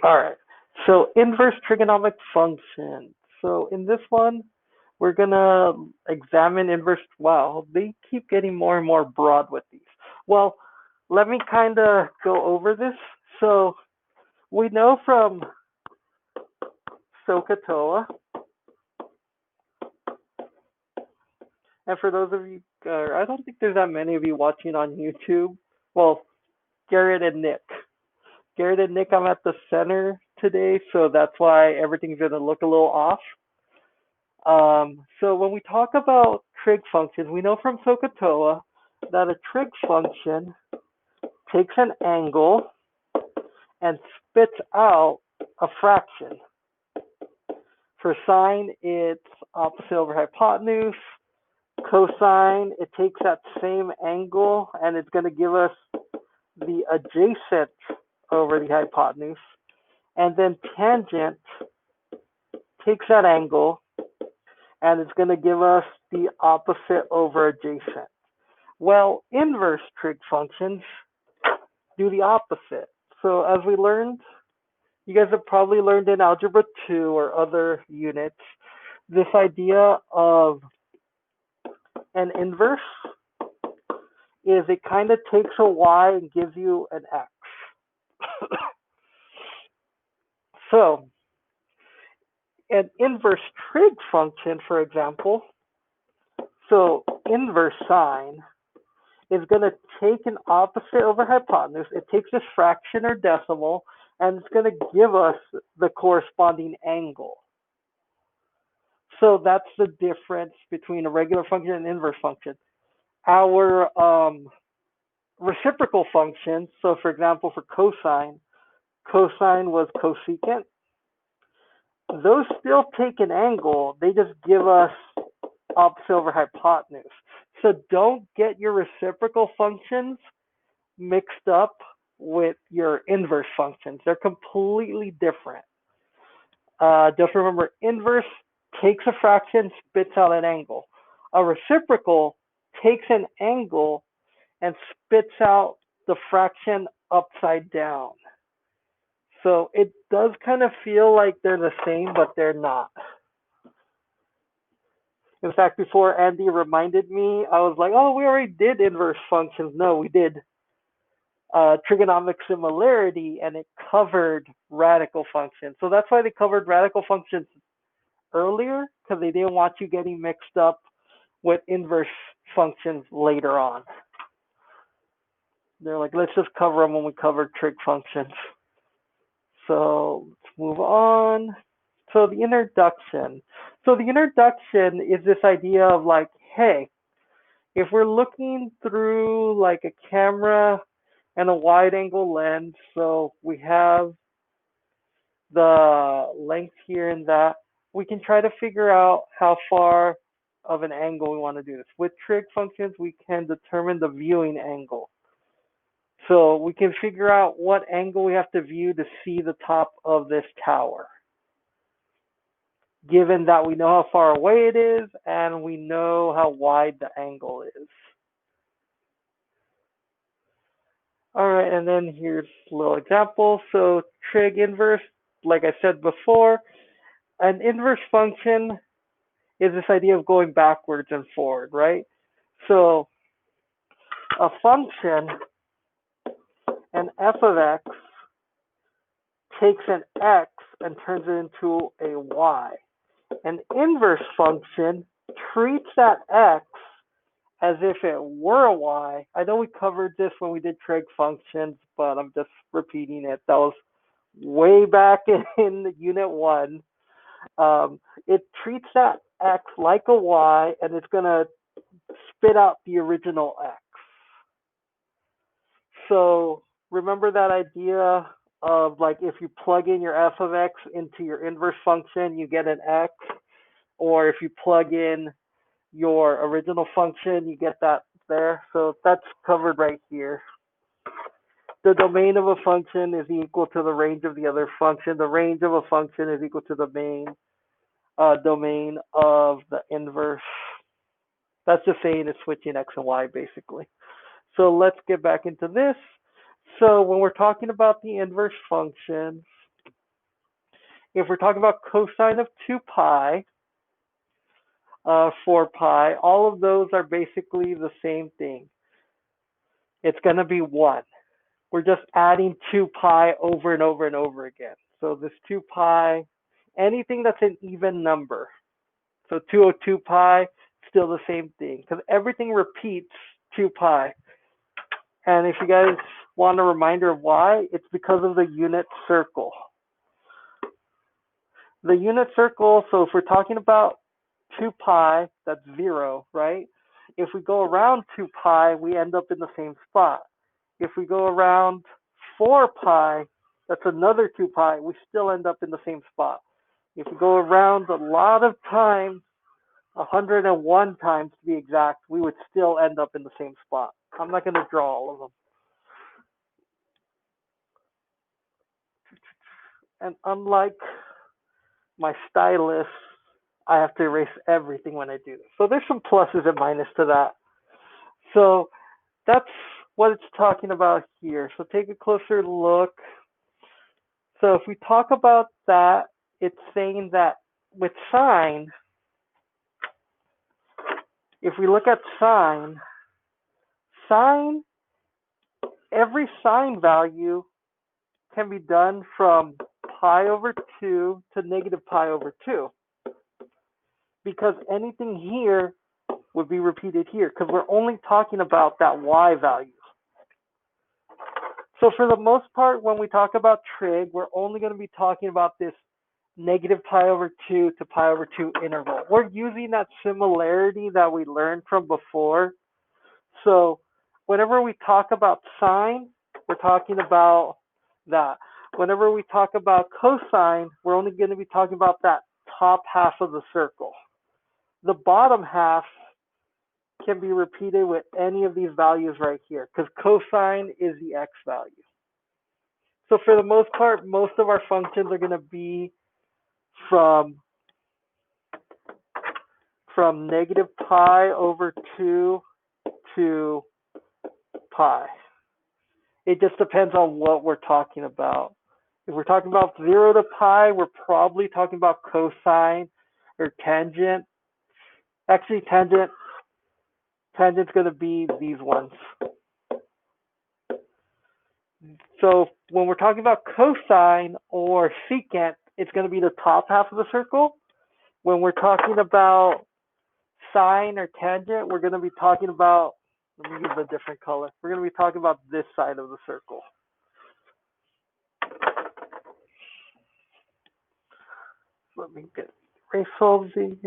All right. So inverse trigonomic function. So in this one, we're gonna examine inverse. Wow, they keep getting more and more broad with these. Well, let me kind of go over this. So we know from SOHCAHTOA, and for those of you, I don't think there's that many of you watching on YouTube. Well, Garrett and Nick. Garrett and Nick, I'm at the center today, so that's why everything's gonna look a little off. So when we talk about trig functions, we know from SOHCAHTOA that a trig function takes an angle and spits out a fraction. For sine, it's opposite over hypotenuse. Cosine, it takes that same angle and it's going to give us the adjacent over the hypotenuse. And then tangent takes that angle and it's going to give us the opposite over adjacent. Well, inverse trig functions do the opposite. So as we learned, you guys have probably learned in Algebra 2 or other units, this idea of an inverse is it kind of takes a y and gives you an x. So an inverse trig function, for example, so inverse sine is going to take an opposite over hypotenuse. It takes this fraction or decimal, and it's going to give us the corresponding angle. So that's the difference between a regular function and an inverse function. Our reciprocal functions, so for example, for cosine was cosecant. Those still take an angle, they just give us opposite over hypotenuse. So don't get your reciprocal functions mixed up with your inverse functions. They're completely different. Just remember, inverse takes a fraction, spits out an angle. A reciprocal takes an angle and spits out the fraction upside down. So it does kind of feel like they're the same, but they're not. In fact, before Andy reminded me, I was like, oh, we already did inverse functions. No, we did trigonomic similarity, and it covered radical functions. So that's why they covered radical functions earlier, because they didn't want you getting mixed up with inverse functions later on. They're like, let's just cover them when we cover trig functions. So let's move on. So the introduction. So the introduction is this idea of like, hey, if we're looking through like a camera and a wide angle lens, so we have the length here and that, we can try to figure out how far of an angle we want to do this. With trig functions, we can determine the viewing angle. So we can figure out what angle we have to view to see the top of this tower, given that we know how far away it is and we know how wide the angle is. All right, and then here's a little example. So trig inverse, like I said before, an inverse function is this idea of going backwards and forward, right? So a function, an f of x, takes an x and turns it into a y. An inverse function treats that x as if it were a y. I know we covered this when we did trig functions, but I'm just repeating it. That was way back in unit 1. It treats that x like a y, and it's going to spit out the original x. So remember that idea of like if you plug in your f of x into your inverse function, you get an x, or if you plug in your original function, you get that there. So that's covered right here. The domain of a function is equal to the range of the other function. The range of a function is equal to the main domain of the inverse. That's just saying it's switching x and y basically. So let's get back into this. So when we're talking about the inverse function, if we're talking about cosine of 2 pi, 4 pi, all of those are basically the same thing. It's going to be 1. We're just adding 2 pi over and over and over again. So this 2 pi, anything that's an even number. So 202 pi, still the same thing, because everything repeats 2 pi. And if you guys want a reminder of why, it's because of the unit circle. The unit circle, so if we're talking about 2 pi, that's 0, right? If we go around 2 pi, we end up in the same spot. If we go around 4 pi, that's another 2 pi, we still end up in the same spot. If we go around a lot of times, 101 times to be exact, we would still end up in the same spot. I'm not going to draw all of them. And unlike my stylus, I have to erase everything when I do this. So there's some pluses and minuses to that. So that's what it's talking about here. So take a closer look. So if we talk about that, it's saying that with sine, if we look at sine, every sine value can be done from pi over 2 to negative pi over 2. Because anything here would be repeated here, because we're only talking about that y value. So for the most part, when we talk about trig, we're only going to be talking about this negative pi over 2 to pi over 2 interval. We're using that similarity that we learned from before. So whenever we talk about sine, we're talking about that. Whenever we talk about cosine, we're only going to be talking about that top half of the circle. The bottom half can be repeated with any of these values right here, because cosine is the x value. So for the most part, most of our functions are going to be from negative pi over 2 to pi. It just depends on what we're talking about. If we're talking about 0 to pi, we're probably talking about cosine or tangent. Actually, tangent's going to be these ones. So when we're talking about cosine or secant, it's going to be the top half of the circle. When we're talking about sine or tangent, we're going to be talking about, let me give it a different color. We're going to be talking about this side of the circle. Let me erase all these.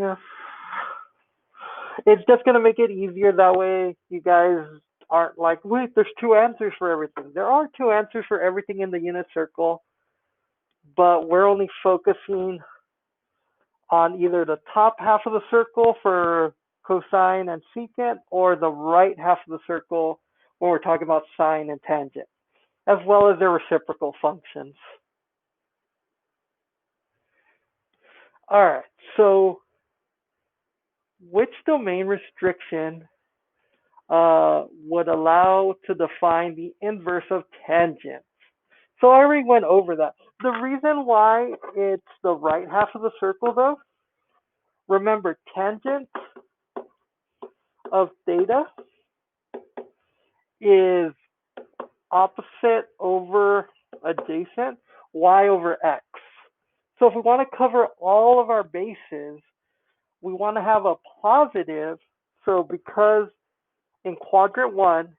It's just going to make it easier. That way you guys aren't like, wait, there's 2 answers for everything. There are 2 answers for everything in the unit circle, but we're only focusing on either the top half of the circle for cosine and secant, or the right half of the circle when we're talking about sine and tangent, as well as their reciprocal functions. All right, so which domain restriction would allow to define the inverse of tangent? So I already went over that. The reason why it's the right half of the circle, though, remember, tangent of theta is opposite over adjacent, y over x. So if we want to cover all of our bases, we want to have a positive. So because in quadrant 1,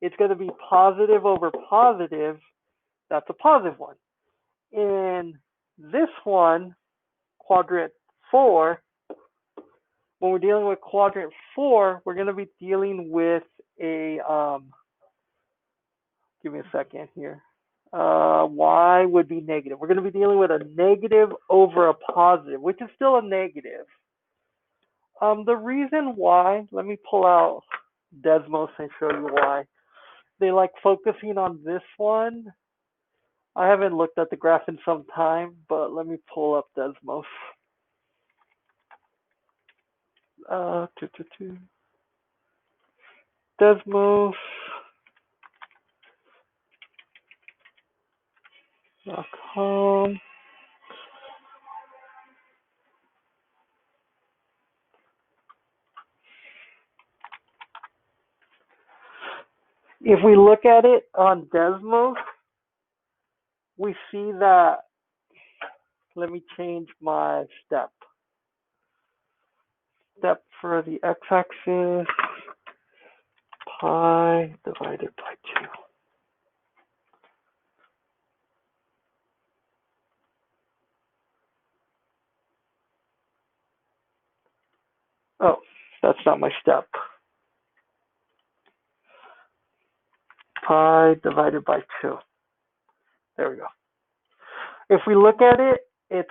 it's going to be positive over positive, that's a positive one. In this one, quadrant 4, when we're dealing with quadrant 4, we're going to be dealing with a, give me a second here. Y would be negative. We're going to be dealing with a negative over a positive, which is still a negative. The reason why, let me pull out Desmos and show you why. They like focusing on this one. I haven't looked at the graph in some time, but let me pull up Desmos. Desmos.com. If we look at it on Desmos, we see that, let me change my step. Step for the x-axis, pi divided by 2. Oh, that's not my step. Pi divided by 2. There we go. If we look at it, it's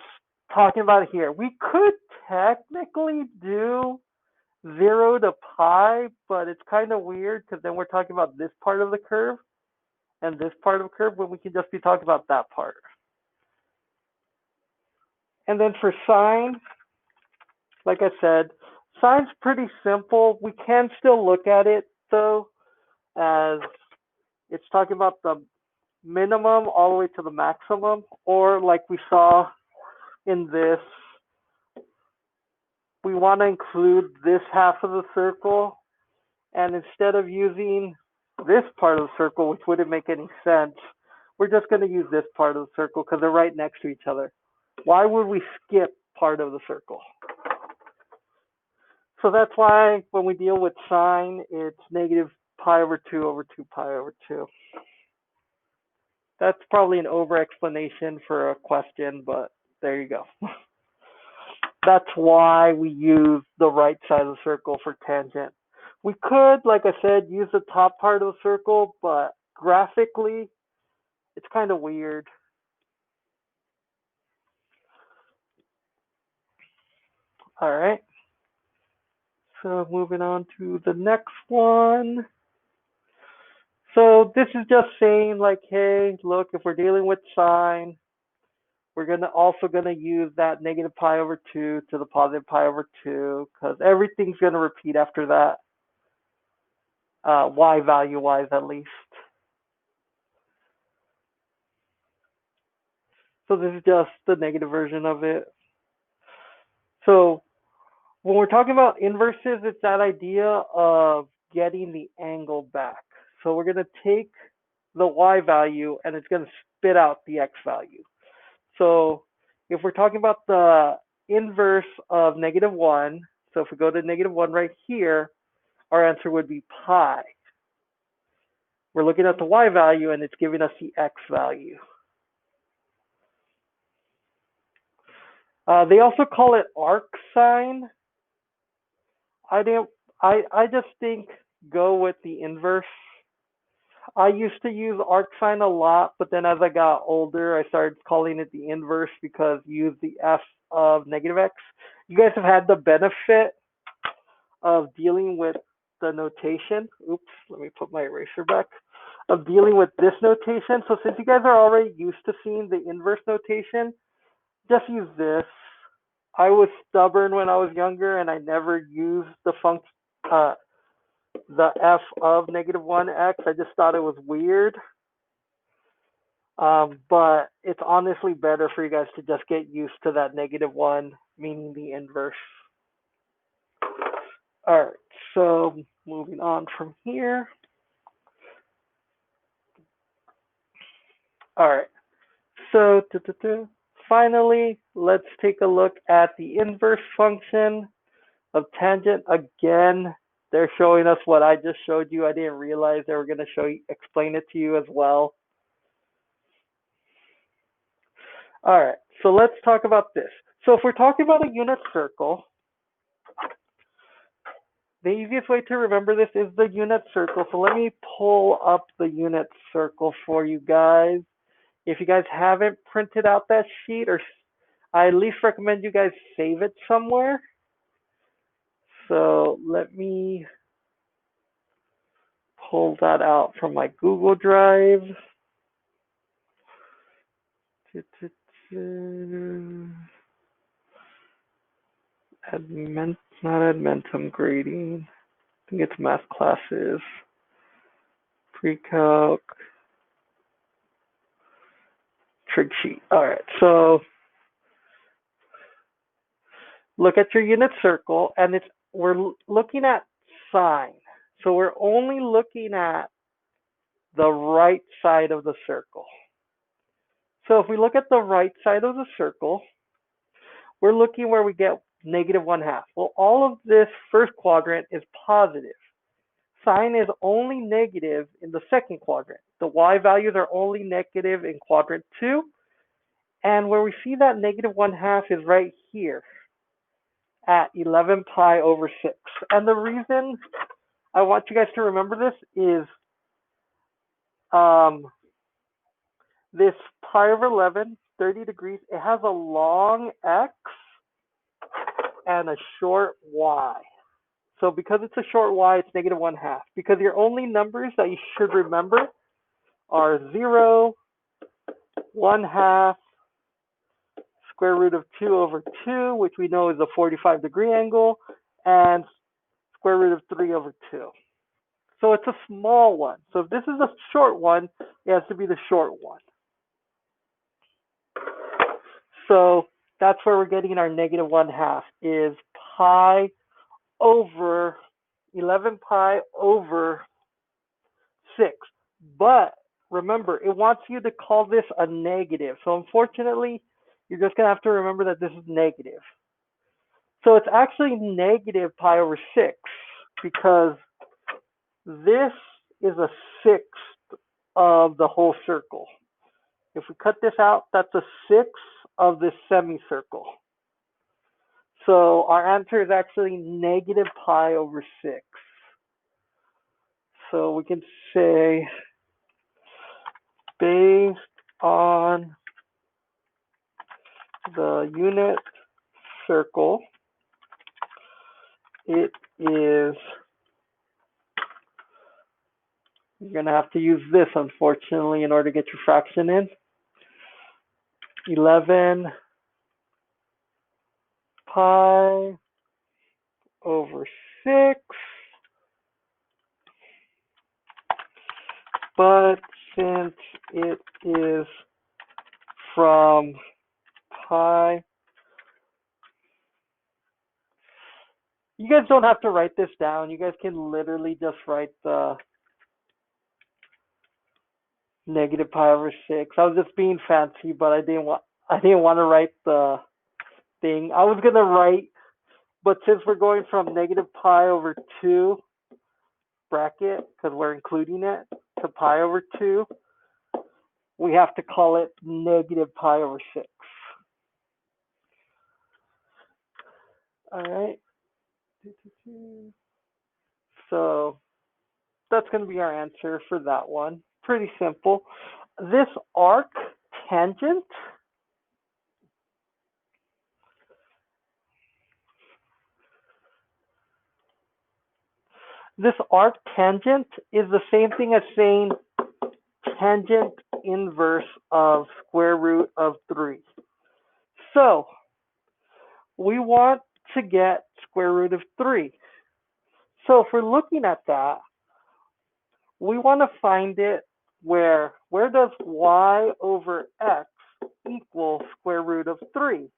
talking about it here. We could technically do 0 to pi, but it's kind of weird because then we're talking about this part of the curve and this part of the curve when we can just be talking about that part. And then for sine, like I said, sine's pretty simple. We can still look at it though, as it's talking about the minimum all the way to the maximum, or like we saw in this, we want to include this half of the circle, and instead of using this part of the circle, which wouldn't make any sense, we're just going to use this part of the circle because they're right next to each other. Why would we skip part of the circle? So that's why when we deal with sine, it's negative pi over 2 over 2 pi over 2. That's probably an over explanation for a question, but there you go. That's why we use the right side of the circle for tangent. We could, like I said, use the top part of the circle, but graphically, it's kind of weird. All right. So moving on to the next one. So this is just saying like, hey, look, if we're dealing with sine, we're also gonna use that negative pi over 2 to the positive pi over 2 because everything's gonna repeat after that, y value wise at least. So this is just the negative version of it. So when we're talking about inverses, it's that idea of getting the angle back. So we're going to take the y value and it's going to spit out the x value. So if we're talking about the inverse of -1, so if we go to -1 right here, our answer would be pi. We're looking at the y value and it's giving us the x value. They also call it arc sine. I just think go with the inverse. I used to use arc sine a lot, but then as I got older, I started calling it the inverse because you use the f of -x. You guys have had the benefit of dealing with the notation. Oops, let me put my eraser back. Of dealing with this notation. So since you guys are already used to seeing the inverse notation, just use this. I was stubborn when I was younger and I never used the the f of -1x. I just thought it was weird. But it's honestly better for you guys to just get used to that -1, meaning the inverse. All right, so moving on from here. All right, so finally, let's take a look at the inverse function of tangent. Again, they're showing us what I just showed you. I didn't realize they were going to explain it to you as well. All right, so let's talk about this. So if we're talking about a unit circle, the easiest way to remember this is the unit circle. So let me pull up the unit circle for you guys. If you guys haven't printed out that sheet, or I at least recommend you guys save it somewhere. So let me pull that out from my Google Drive. Not Admentum grading. I think it's math classes. Pre-calc. Trig sheet. All right, so look at your unit circle, and we're looking at sine. So we're only looking at the right side of the circle. So if we look at the right side of the circle, we're looking where we get negative 1/2. Well, all of this first quadrant is positive. Sign is only negative in the second quadrant. The y values are only negative in quadrant 2. And where we see that negative 1/2 is right here at 11 pi over 6. And the reason I want you guys to remember this is this pi over 11, 30 degrees, it has a long x and a short y. So because it's a short y, it's negative 1/2. Because your only numbers that you should remember are 0, 1/2, square root of 2 over 2, which we know is a 45-degree angle, and square root of 3 over 2. So it's a small one. So if this is a short one, it has to be the short one. So that's where we're getting our negative 1/2 is pi over 11 pi over 6. But remember, it wants you to call this a negative. So unfortunately, you're just going to have to remember that this is negative. So it's actually negative pi over 6 because this is a sixth of the whole circle. If we cut this out, that's a sixth of this semicircle. So our answer is actually negative pi over 6. So we can say, based on the unit circle, it is, you're going to have to use this, unfortunately, in order to get your fraction in. 11 pi over 6. But since it is from pi, you guys don't have to write this down. You guys can literally just write the negative pi over 6. I was just being fancy, but I didn't want to write the thing. I was gonna write, but since we're going from negative pi over 2 bracket, because we're including it, to pi over 2, we have to call it negative pi over 6. All right. So that's going to be our answer for that one. Pretty simple. This arc tangent, is the same thing as saying tangent inverse of square root of 3. So we want to get square root of 3. So if we're looking at that, we want to find it where does y over x equal square root of 3?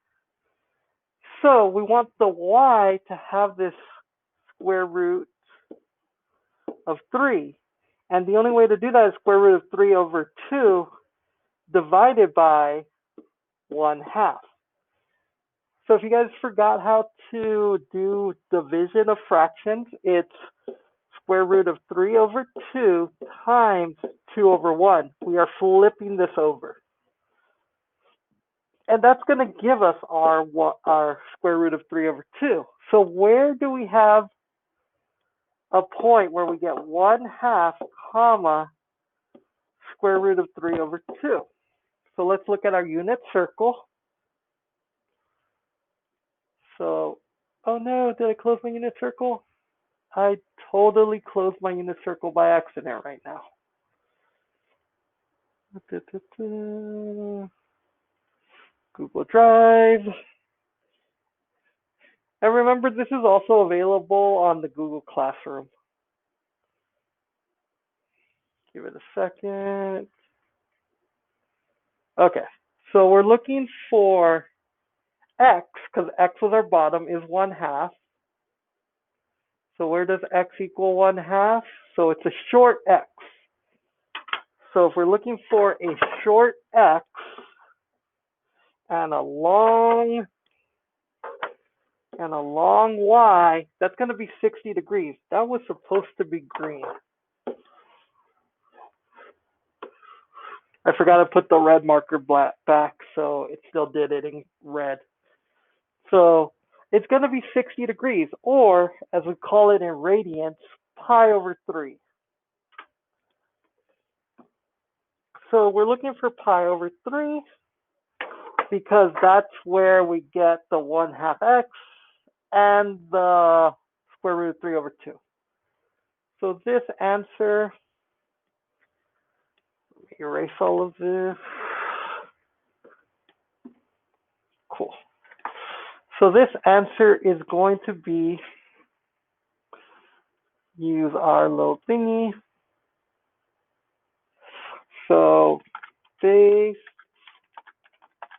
So we want the y to have this square root of 3. And the only way to do that is square root of 3 over 2 divided by 1/2. So if you guys forgot how to do division of fractions, it's square root of 3 over 2 times 2 over 1. We are flipping this over. And that's going to give us our square root of 3 over 2. So where do we have a point where we get 1/2 comma square root of 3 over 2? So let's look at our unit circle. So, oh no, did I close my unit circle? I totally closed my unit circle by accident right now. Google Drive. And remember, this is also available on the Google Classroom. Give it a second. Okay, so we're looking for x, because x was our bottom, is 1/2. So where does x equal 1/2? So it's a short x. So if we're looking for a short x and a long y, that's going to be 60 degrees. That was supposed to be green. I forgot to put the red marker back, so it still did it in red. So it's going to be 60 degrees, or as we call it in radians, pi over 3. So we're looking for pi over 3 because that's where we get the 1/2 x and the square root of 3 over 2. So this answer, let me erase all of this. Cool. So this answer is going to be, use our little thingy. So based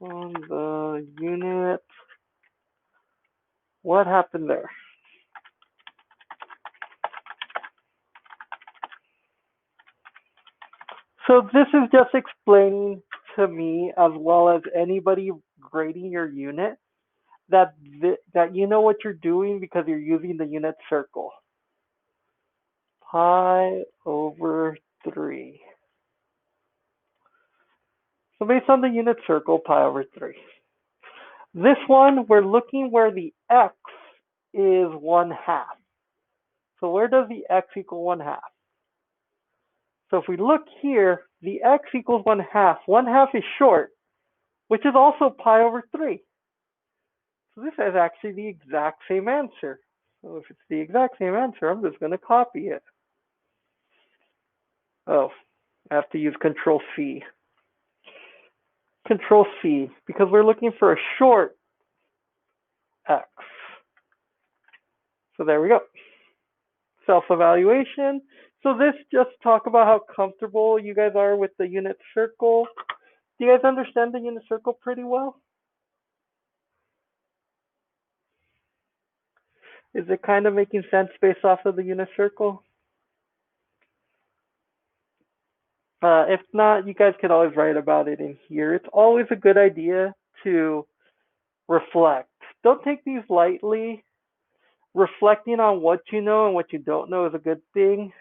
on the unit, what happened there? So this is just explaining to me, as well as anybody grading your unit, that you know what you're doing because you're using the unit circle. Pi over 3. So based on the unit circle, pi over 3. This one, we're looking where the x is 1/2. So where does the x equal 1/2? So if we look here, the x equals 1/2. 1/2 is short, which is also pi over 3. So this is actually the exact same answer. So if it's the exact same answer, I'm just going to copy it. Oh, I have to use Control C. Control C, because we're looking for a short x. So there we go. Self-evaluation. So this just talk about how comfortable you guys are with the unit circle. Do you guys understand the unit circle pretty well? Is it kind of making sense based off of the unit circle? If not, you guys can always write about it in here. It's always a good idea to reflect. Don't take these lightly. Reflecting on what you know and what you don't know is a good thing.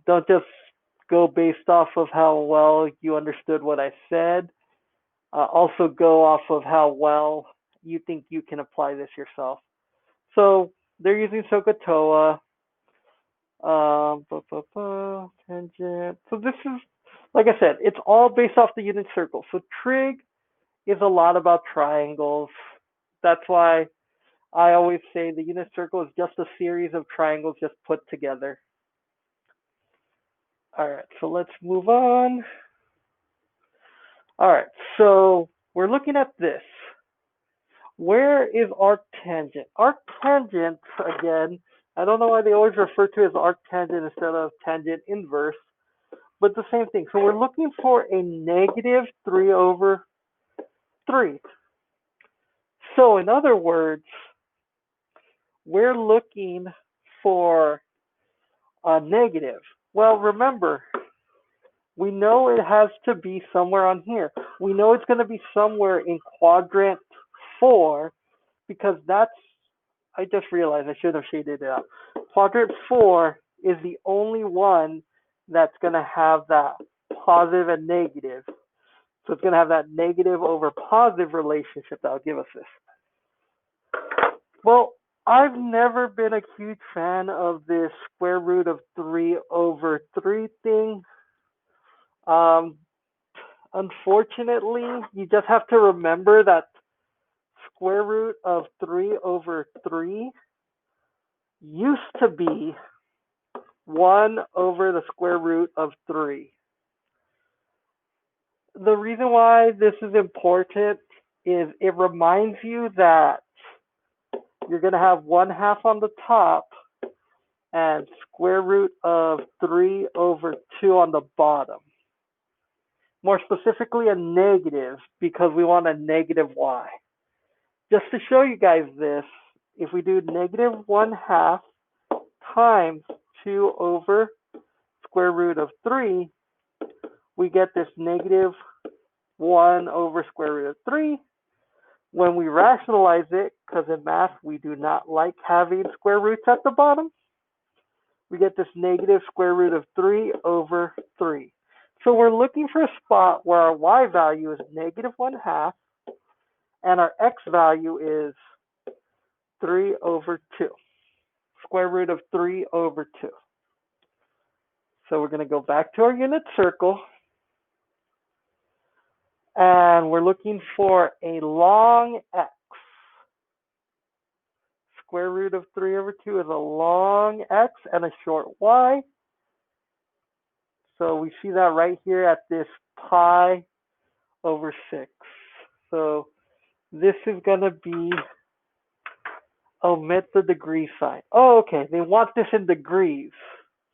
Don't just go based off of how well you understood what I said. Also go off of how well you think you can apply this yourself. So they're using SOHCAHTOA. Tangent. So this is, like I said, it's all based off the unit circle. So trig is a lot about triangles. That's why I always say the unit circle is just a series of triangles just put together. All right, so let's move on. All right, so we're looking at this. Where is arctangent? Arctangent, again, I don't know why they always refer to it as arctangent instead of tangent inverse, but the same thing. So we're looking for a negative 3 over 3. So in other words, we're looking for a negative. Well, remember, we know it has to be somewhere on here. We know it's going to be somewhere in quadrant 4 because that's, I just realized I should have shaded it out. Quadrant 4 is the only one that's going to have that positive and negative. So it's going to have that negative over positive relationship that will give us this. Well, I've never been a huge fan of this square root of 3 over 3 thing. Unfortunately, you just have to remember that square root of 3 over 3 used to be 1 over the square root of 3. The reason why this is important is it reminds you that you're going to have 1/2 on the top and square root of 3 over 2 on the bottom. More specifically, a negative because we want a negative y. Just to show you guys this, if we do negative 1/2 times 2 over square root of 3, we get this negative 1 over square root of 3. When we rationalize it, because in math we do not like having square roots at the bottom, we get this negative square root of 3 over 3. So we're looking for a spot where our y value is negative 1/2 and our x value is 3 over 2. Square root of 3 over 2. So we're going to go back to our unit circle. And we're looking for a long x. Square root of 3 over 2 is a long x and a short y. So we see that right here at this pi over 6. So this is going to be, omit the degree sign. Oh, okay. They want this in degrees.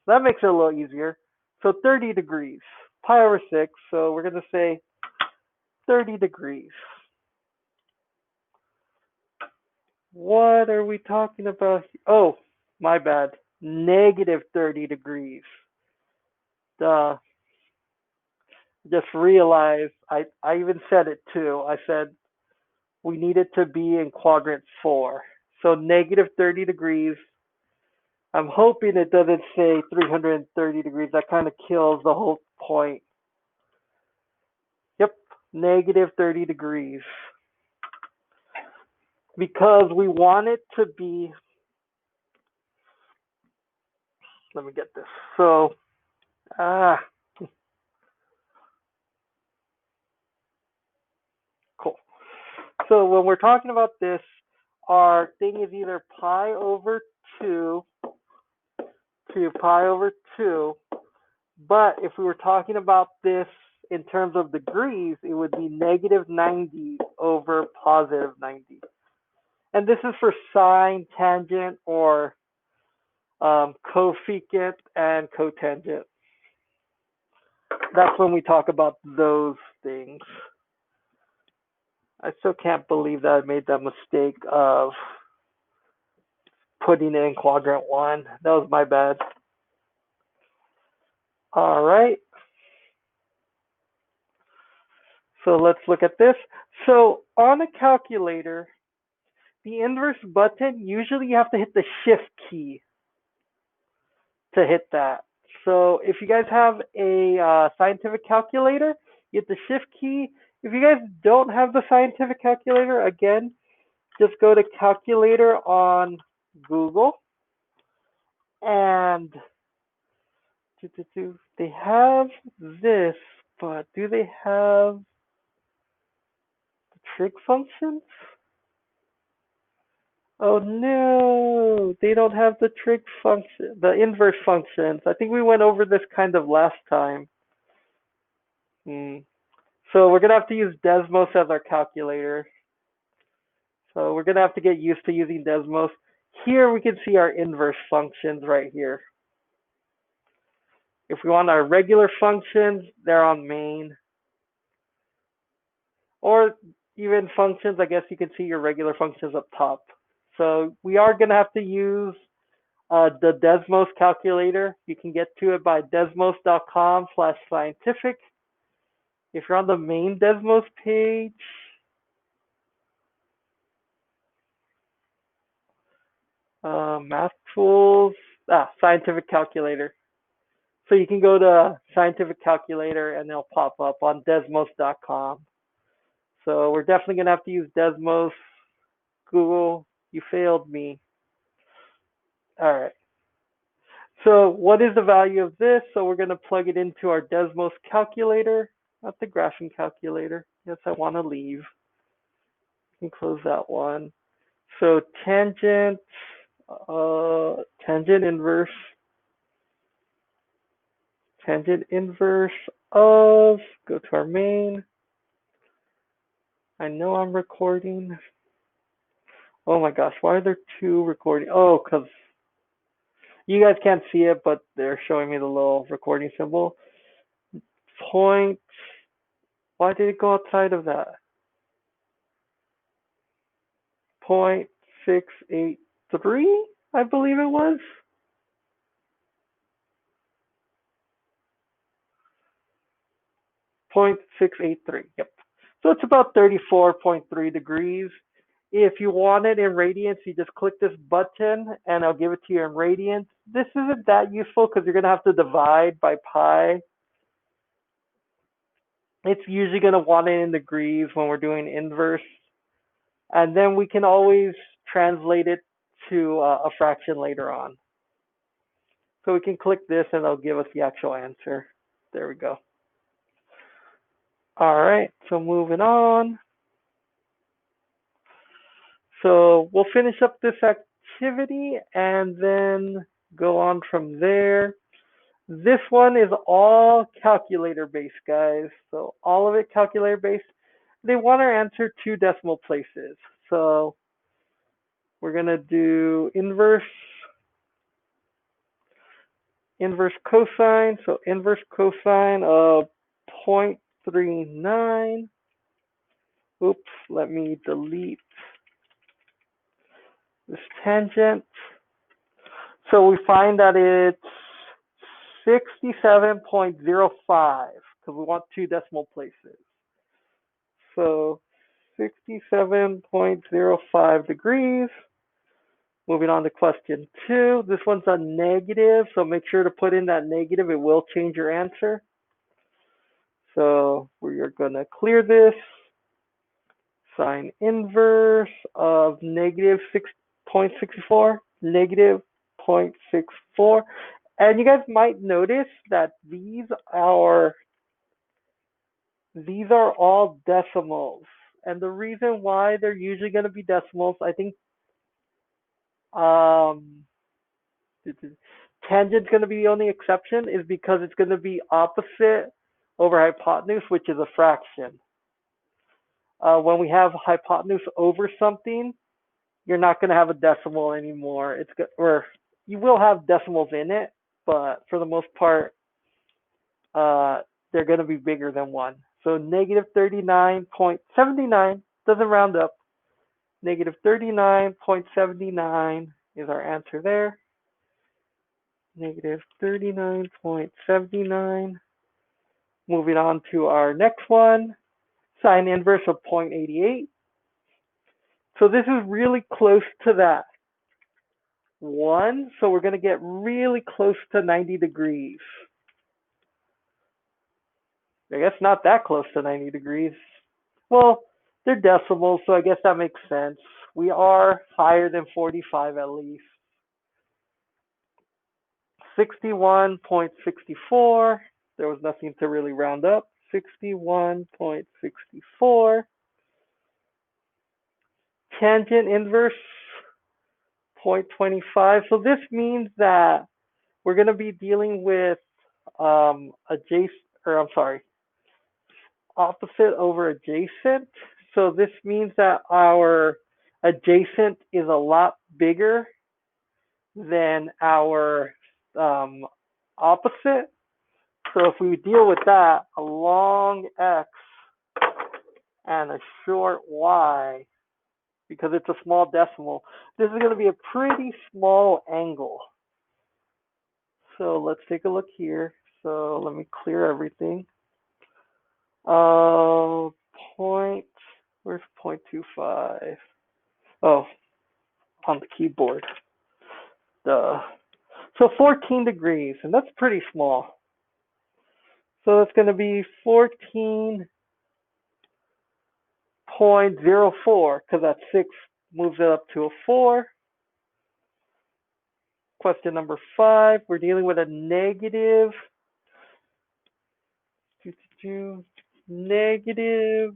That makes it a little easier. So 30 degrees. Pi over 6. So we're going to say 30 degrees. What are we talking about? Oh, my bad. Negative 30 degrees. Duh. Just realized, I even said it too. I said we need it to be in quadrant 4. So negative 30 degrees. I'm hoping it doesn't say 330 degrees. That kind of kills the whole point. Yep, negative 30 degrees. Because we want it to be, let me get this. So, cool. So when we're talking about this, our thing is either pi over 2 to pi over 2. But if we were talking about this in terms of degrees, it would be negative 90 over positive 90. And this is for sine, tangent, or cosecant and cotangent. That's when we talk about those things. I still can't believe that I made that mistake of putting it in quadrant 1. That was my bad. All right. So let's look at this. So on a calculator, the inverse button, usually you have to hit the shift key to hit that. So if you guys have a scientific calculator, you hit the shift key. If you guys don't have the scientific calculator, again, just go to calculator on Google. And they have this, but do they have the trig functions? Oh no, they don't have the trig function, the inverse functions. I think we went over this kind of last time. So we're going to have to use Desmos as our calculator. So we're going to have to get used to using Desmos. Here we can see our inverse functions right here. If we want our regular functions, they're on main. Or even functions, I guess you can see your regular functions up top. So we are going to have to use the Desmos calculator. You can get to it by desmos.com/scientific. If you're on the main Desmos page, math tools, scientific calculator. So you can go to scientific calculator and they'll pop up on desmos.com. So we're definitely going to have to use Desmos. Google, you failed me. All right. So what is the value of this? So we're going to plug it into our Desmos calculator, not the graphing calculator. Yes, I want to leave. You can close that one. So tangent inverse of, go to our main. I know I'm recording. Oh my gosh, why are there two recording? Oh, because you guys can't see it, but they're showing me the little recording symbol. Point, why did it go outside of that? 0.683, I believe it was. 0.683. Yep. So it's about 34.3 degrees. If you want it in radians, you just click this button and I'll give it to you in radians. This isn't that useful because you're going to have to divide by pi. It's usually going to want it in degrees when we're doing inverse. And then we can always translate it to a fraction later on. So we can click this and it'll give us the actual answer. There we go. All right, so moving on. So we'll finish up this activity and then go on from there. This one is all calculator based, guys. So all of it calculator based. They want our answer 2 decimal places. So we're going to do inverse cosine. So inverse cosine of 0.39. Oops, let me delete this tangent. So we find that it's 67.05 because we want 2 decimal places. So 67.05 degrees. Moving on to question 2. This one's a negative, so make sure to put in that negative. It will change your answer. So we are going to clear this. Sine inverse of negative 6.64, negative 0.64. And you guys might notice that these are all decimals. And the reason why they're usually going to be decimals, I think tangent's going to be the only exception, is because it's going to be opposite over hypotenuse, which is a fraction. When we have hypotenuse over something, you're not going to have a decimal anymore. It's good, or you will have decimals in it, but for the most part, they're going to be bigger than 1. So negative 39.79 doesn't round up. Negative 39.79 is our answer there. Negative 39.79. Moving on to our next one, sine inverse of 0.88. So this is really close to that 1. So we're going to get really close to 90 degrees. I guess not that close to 90 degrees. Well, they're decimals, so I guess that makes sense. We are higher than 45 at least. 61.64. There was nothing to really round up. 61.64. Tangent inverse 0.25. So this means that we're going to be dealing with opposite over adjacent. So this means that our adjacent is a lot bigger than our opposite. So if we deal with that, a long x and a short y, because it's a small decimal, this is going to be a pretty small angle. So let's take a look here. So let me clear everything. Where's 0.25? Oh, on the keyboard. Duh. So 14 degrees, and that's pretty small. So that's going to be 14.04, because that 6 moves it up to a 4. Question number 5, we're dealing with a negative. Negative.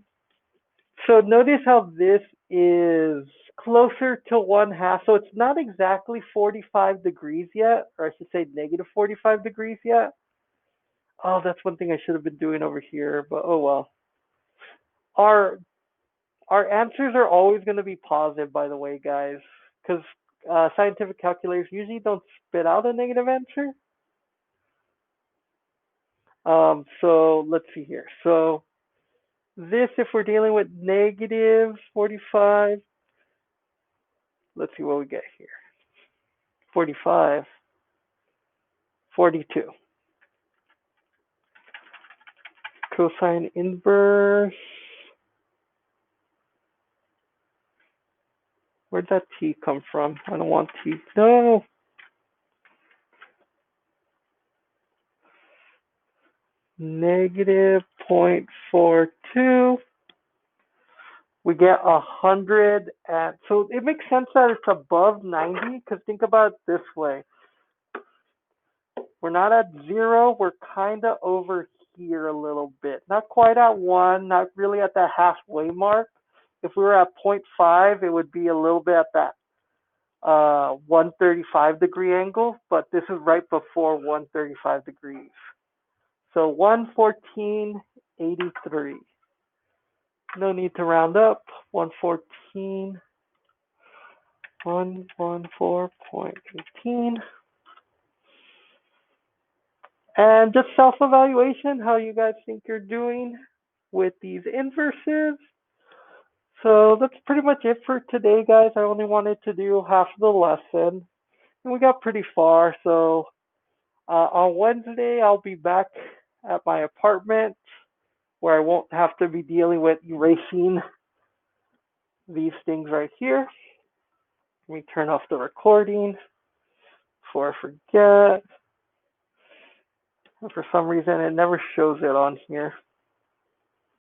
So notice how this is closer to 1/2. So it's not exactly 45 degrees yet, or I should say negative 45 degrees yet. Oh, that's one thing I should have been doing over here, but oh well. Our answers are always going to be positive, by the way, guys, because scientific calculators usually don't spit out a negative answer. So let's see here. So this, if we're dealing with negative 45, let's see what we get here. 45, 42. cosine inverse. Where'd that t come from? I don't want t. No. Negative 0.42. We get 100, and so it makes sense that it's above 90, because think about it this way. We're not at 0, we're kind of over here a little bit. Not quite at 1, not really at that halfway mark. If we were at 0.5, it would be a little bit at that 135 degree angle, but this is right before 135 degrees. So 114.83. No need to round up. 114, 114.18. And just self-evaluation, how you guys think you're doing with these inverses. So that's pretty much it for today, guys. I only wanted to do half of the lesson, and we got pretty far. So on Wednesday, I'll be back at my apartment where I won't have to be dealing with erasing these things right here. Let me turn off the recording before I forget. For some reason, it never shows it on here.